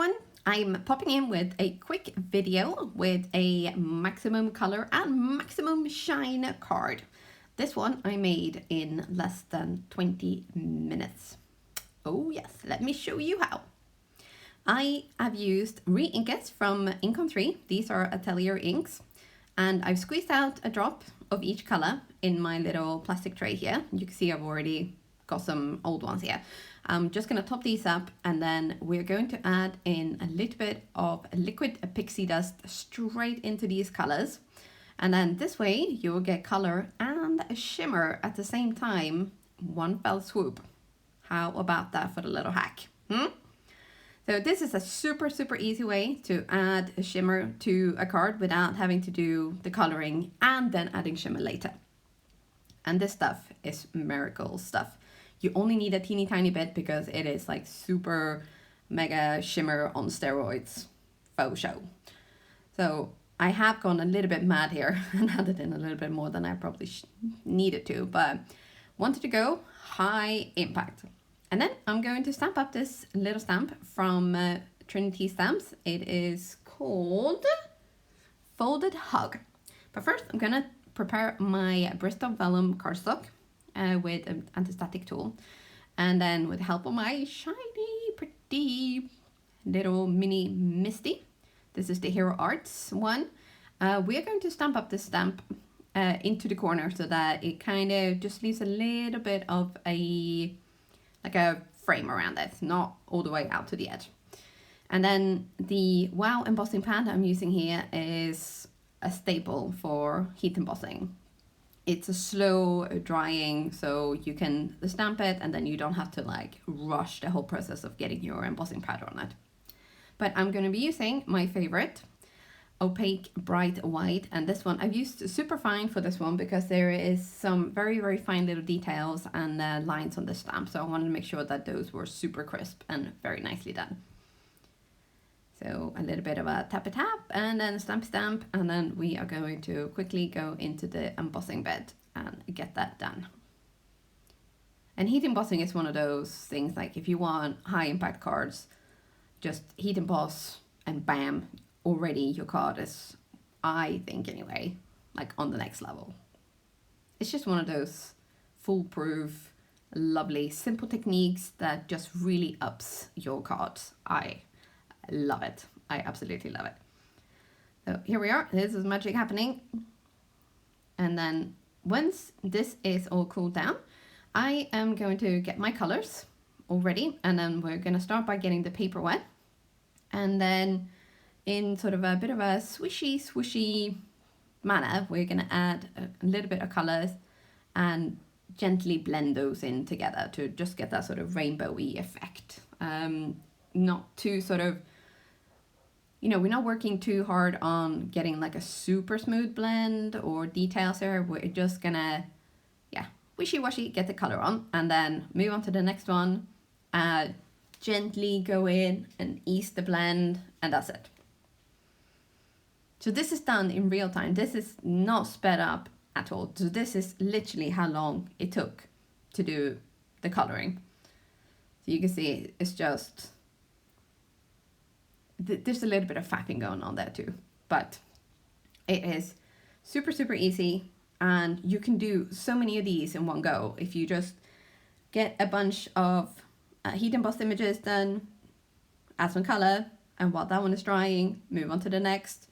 everyone, I'm popping in with a quick video with a maximum color and maximum shine card. This one I made in less than 20 minutes. Oh yes, let me show you how. I have used re-inkets from Ink on 3. These are Atelier inks, and I've squeezed out a drop of each color in my little plastic tray here. You can see I've already got some old ones here. I'm just going to top these up, and then we're going to add in a little bit of liquid pixie dust straight into these colors. And then this way you will get color and a shimmer at the same time, one fell swoop. How about that for the little hack? So this is a super easy way to add a shimmer to a card without having to do the coloring and then adding shimmer later. And this stuff is miracle stuff. You only need a teeny tiny bit because it is like super mega shimmer on steroids faux show. So I have gone a little bit mad here and added in a little bit more than I probably needed to, but wanted to go high impact. And then I'm going to stamp up this little stamp from Trinity stamps. It is called Folded Hug. But first I'm gonna prepare my Bristol Vellum cardstock with an anti-static tool, and then with the help of my shiny pretty little mini Misty, this is the Hero Arts one, we are going to stamp up this stamp into the corner so that it kind of just leaves a little bit of a frame around it, not all the way out to the edge. And then the Wow embossing pad I'm using here is a staple for heat embossing. It's a slow drying, so you can stamp it and then you don't have to like rush the whole process of getting your embossing pad on it. But I'm going to be using my favorite Opaque Bright White, and this one I've used super fine for this one because there is some very fine little details and lines on the stamp, so I wanted to make sure that those were super crisp and very nicely done. So a little bit of a tap and then stamp, and then we are going to quickly go into the embossing bed and get that done. And heat embossing is one of those things, like if you want high impact cards, just heat emboss and bam, already your card is, I think anyway, like on the next level. It's just one of those foolproof, lovely, simple techniques that just really ups your cards. I love it. I absolutely love it. So here we are. This is magic happening. And then once this is all cooled down, I am going to get my colors all ready, and then we're going to start by getting the paper wet, and then in sort of a bit of a swishy manner, we're going to add a little bit of colors and gently blend those in together to just get that sort of rainbowy effect. Not too sort of, we're not working too hard on getting like a super smooth blend or details there. We're just gonna, wishy-washy, get the color on, and then move on to the next one. Gently go in and ease the blend, and that's it. So this is done in real time. This is not sped up at all. So this is literally how long it took to do the coloring. So you can see it's just, there's a little bit of fapping going on there too, but it is super easy, and you can do so many of these in one go if you just get a bunch of heat embossed images done, add some color, and while that one is drying, move on to the next.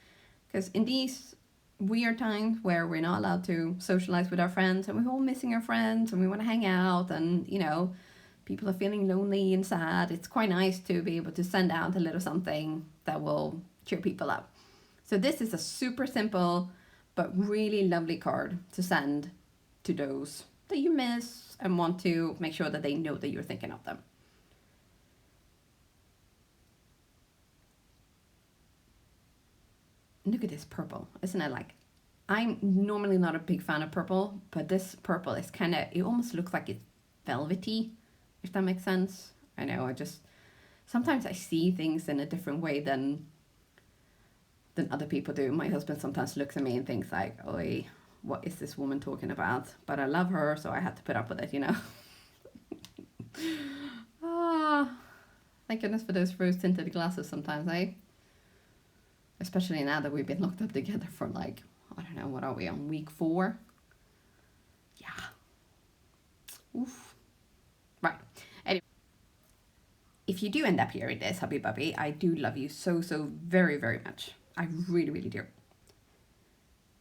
Because in these weird times where we're not allowed to socialize with our friends, and we're all missing our friends, and we want to hang out, and people are feeling lonely and sad, it's quite nice to be able to send out a little something that will cheer people up. So this is a super simple but really lovely card to send to those that you miss and want to make sure that they know that you're thinking of them. Look at this purple, isn't it? Like, I'm normally not a big fan of purple, but this purple is kind of, it almost looks like it's velvety, if that makes sense. I know, sometimes I see things in a different way than other people do. My husband sometimes looks at me and thinks like, oi, what is this woman talking about? But I love her, so I had to put up with it, Thank goodness for those rose tinted glasses sometimes, eh? Especially now that we've been locked up together for like, I don't know, what are we on, week 4? Yeah. Oof. Right. Anyway, if you do end up hearing this, hubby bubby, I do love you so, so very, very much. I really, really do.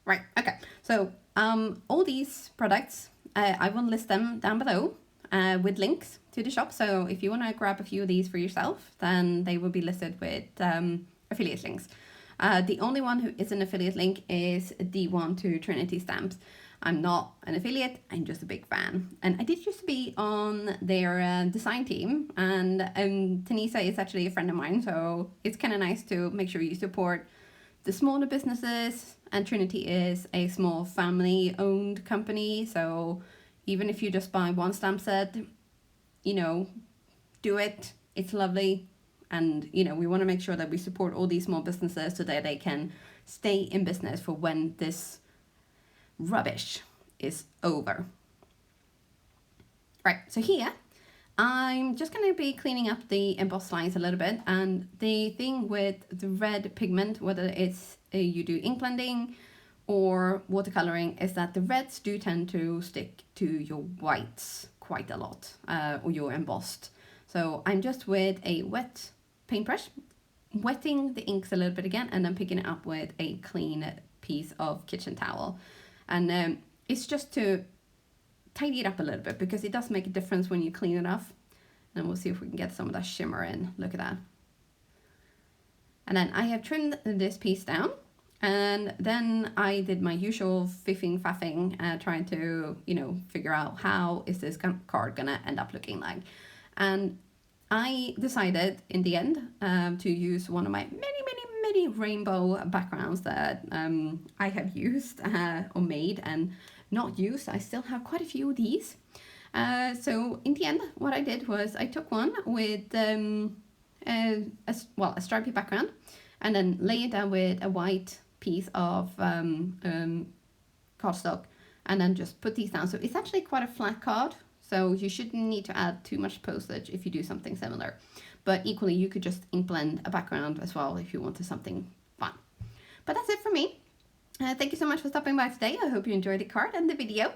Right, okay. So all these products, I will list them down below with links to the shop. So if you want to grab a few of these for yourself, then they will be listed with affiliate links. The only one who is an affiliate link is the one to Trinity stamps. I'm not an affiliate, I'm just a big fan. And I did used to be on their design team, and Tanisa is actually a friend of mine, so it's kind of nice to make sure you support the smaller businesses, and Trinity is a small family-owned company, so even if you just buy one stamp set, you know, do it, it's lovely. And, you know, we want to make sure that we support all these small businesses so that they can stay in business for when this rubbish is over. Right, so here, I'm just going to be cleaning up the embossed lines a little bit. And the thing with the red pigment, whether it's you do ink blending or watercoloring, is that the reds do tend to stick to your whites quite a lot, or your embossed. So I'm just with a wet paintbrush, wetting the inks a little bit again, and then picking it up with a clean piece of kitchen towel. And it's just to tidy it up a little bit, because it does make a difference when you clean it off. And we'll see if we can get some of that shimmer in. Look at that. And then I have trimmed this piece down, and then I did my usual faffing, trying to, you know, figure out how is this card gonna end up looking like. And I decided in the end to use one of my many rainbow backgrounds that I have used or made and not used. I still have quite a few of these. So in the end, what I did was I took one with a stripy background, and then lay it down with a white piece of cardstock, and then just put these down. So it's actually quite a flat card, so you shouldn't need to add too much postage if you do something similar. But equally, you could just ink blend a background as well if you wanted something fun. But that's it for me. Thank you so much for stopping by today. I hope you enjoyed the card and the video.